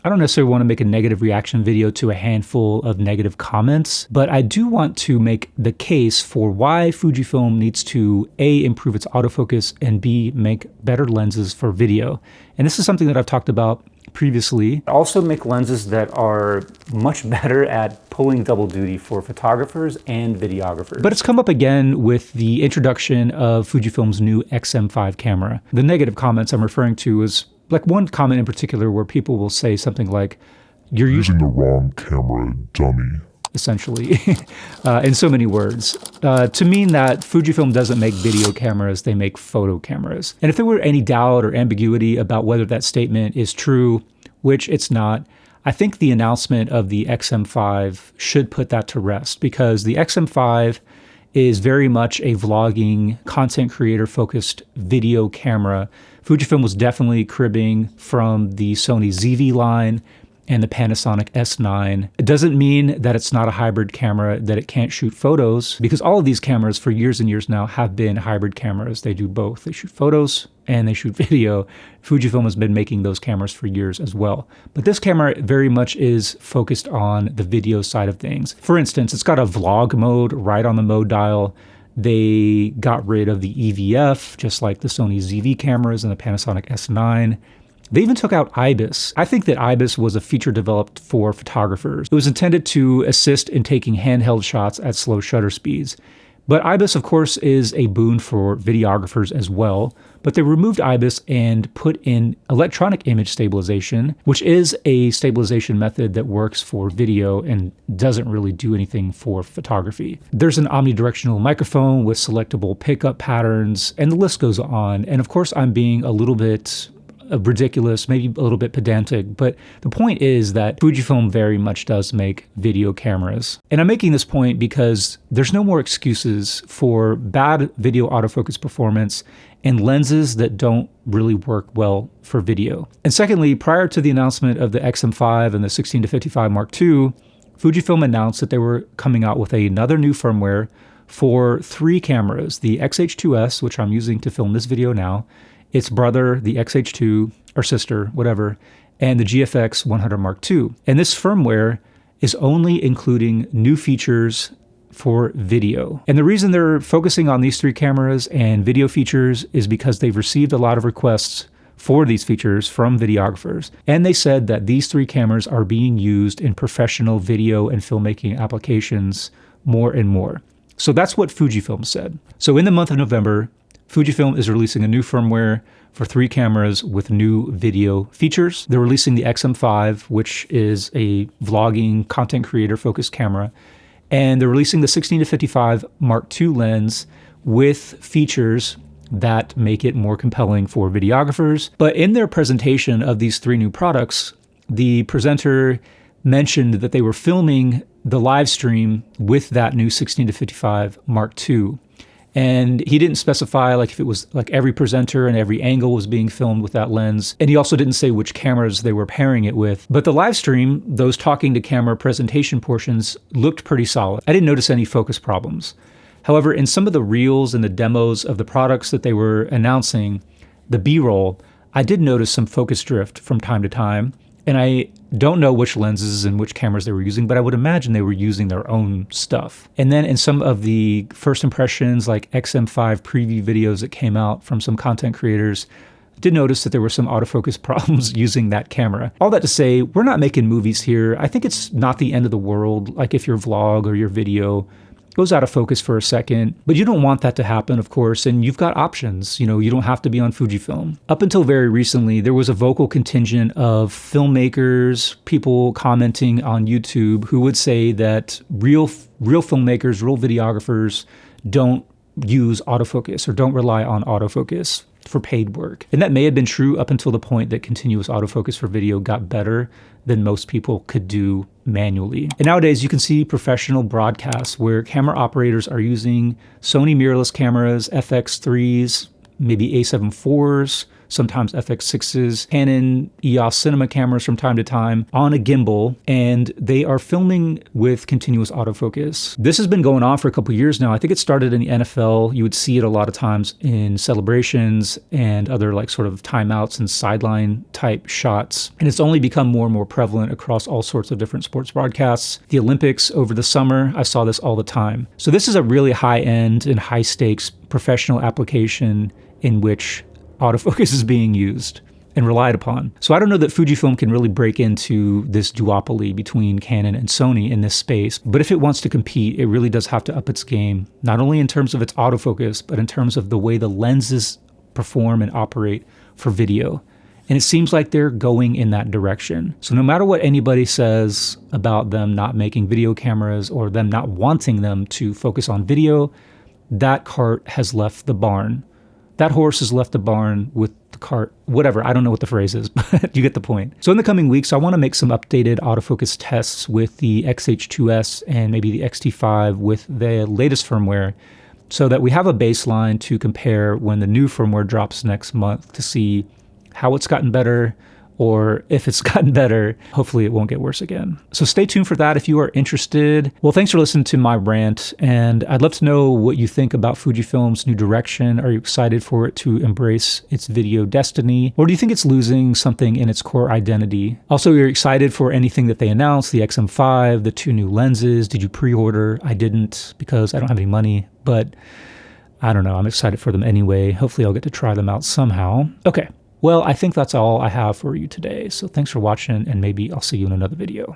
I don't necessarily want to make a negative reaction video to a handful of negative comments, but I do want to make the case for why Fujifilm needs to A, improve its autofocus, and B, make better lenses for video. And this is something that I've talked about previously. Also make lenses that are much better at pulling double duty for photographers and videographers. But it's come up again with the introduction of Fujifilm's new XM5 camera. The negative comments I'm referring to is like one comment in particular where people will say something like, "You're using the wrong camera, dummy," essentially, in so many words, to mean that Fujifilm doesn't make video cameras, they make photo cameras. And if there were any doubt or ambiguity about whether that statement is true, which it's not, I think the announcement of the XM5 should put that to rest, because the XM5 is very much a vlogging, content creator focused video camera. Fujifilm was definitely cribbing from the Sony ZV line and the Panasonic S9. It doesn't mean that it's not a hybrid camera, that it can't shoot photos, because all of these cameras for years and years now have been hybrid cameras. They do both. They shoot photos and they shoot video. Fujifilm has been making those cameras for years as well. But this camera very much is focused on the video side of things. For instance, it's got a vlog mode right on the mode dial. They got rid of the EVF, just like the Sony ZV cameras and the Panasonic S9. They even took out IBIS. I think that IBIS was a feature developed for photographers. It was intended to assist in taking handheld shots at slow shutter speeds. But IBIS, of course, is a boon for videographers as well. But they removed IBIS and put in electronic image stabilization, which is a stabilization method that works for video and doesn't really do anything for photography. There's an omnidirectional microphone with selectable pickup patterns, and the list goes on. And of course, I'm being a little bit ridiculous, maybe a little bit pedantic, but the point is that Fujifilm very much does make video cameras. And I'm making this point because there's no more excuses for bad video autofocus performance and lenses that don't really work well for video. And secondly, prior to the announcement of the XM5 and the 16-55 Mark II, Fujifilm announced that they were coming out with another new firmware for 3 cameras, the XH2S, which I'm using to film this video now, its brother, the XH2, or sister, whatever, and the GFX 100 Mark II. And this firmware is only including new features for video. And the reason they're focusing on these 3 cameras and video features is because they've received a lot of requests for these features from videographers. And they said that these 3 cameras are being used in professional video and filmmaking applications more and more. So that's what Fujifilm said. So in the month of November, Fujifilm is releasing a new firmware for 3 cameras with new video features. They're releasing the XM5, which is a vlogging, content creator focused camera. And they're releasing the 16-55 Mark II lens with features that make it more compelling for videographers. But in their presentation of these 3 new products, the presenter mentioned that they were filming the live stream with that new 16-55 Mark II. And he didn't specify like if it was like every presenter and every angle was being filmed with that lens. And he also didn't say which cameras they were pairing it with. But the live stream, those talking to camera presentation portions, looked pretty solid. I didn't notice any focus problems. However, in some of the reels and the demos of the products that they were announcing, the B-roll, I did notice some focus drift from time to time. And I don't know which lenses and which cameras they were using, but I would imagine they were using their own stuff. And then in some of the first impressions, like XM5 preview videos that came out from some content creators, I did notice that there were some autofocus problems using that camera. All that to say, we're not making movies here. I think it's not the end of the world, like if your vlog or your video goes out of focus for a second, but you don't want that to happen, of course, and you've got options. You know, you don't have to be on Fujifilm. Up until very recently, there was a vocal contingent of filmmakers, people commenting on YouTube who would say that real filmmakers, real videographers don't use autofocus or don't rely on autofocus for paid work. And that may have been true up until the point that continuous autofocus for video got better than most people could do manually. And nowadays you can see professional broadcasts where camera operators are using Sony mirrorless cameras, FX3s, maybe A7 IVs, sometimes FX6s, Canon EOS cinema cameras from time to time on a gimbal, and they are filming with continuous autofocus. This has been going on for a couple years now. I think it started in the NFL. You would see it a lot of times in celebrations and other like sort of timeouts and sideline type shots. And it's only become more and more prevalent across all sorts of different sports broadcasts. The Olympics over the summer, I saw this all the time. So this is a really high-end and high-stakes professional application in which autofocus is being used and relied upon. So I don't know that Fujifilm can really break into this duopoly between Canon and Sony in this space, but if it wants to compete, it really does have to up its game, not only in terms of its autofocus, but in terms of the way the lenses perform and operate for video. And it seems like they're going in that direction. So no matter what anybody says about them not making video cameras or them not wanting them to focus on video, that cart has left the barn. That horse has left the barn with the cart, whatever. I don't know what the phrase is, but you get the point. So in the coming weeks, I want to make some updated autofocus tests with the XH2S and maybe the X-T5 with the latest firmware so that we have a baseline to compare when the new firmware drops next month to see how it's gotten better, or if it's gotten better, hopefully it won't get worse again. So stay tuned for that if you are interested. Well, thanks for listening to my rant, and I'd love to know what you think about Fujifilm's new direction. Are you excited for it to embrace its video destiny, or do you think it's losing something in its core identity? Also, you're excited for anything that they announced, the XM5, the 2 new lenses. Did you pre-order? I didn't because I don't have any money, but I don't know. I'm excited for them anyway. Hopefully I'll get to try them out somehow. Okay. Well, I think that's all I have for you today. So thanks for watching, and maybe I'll see you in another video.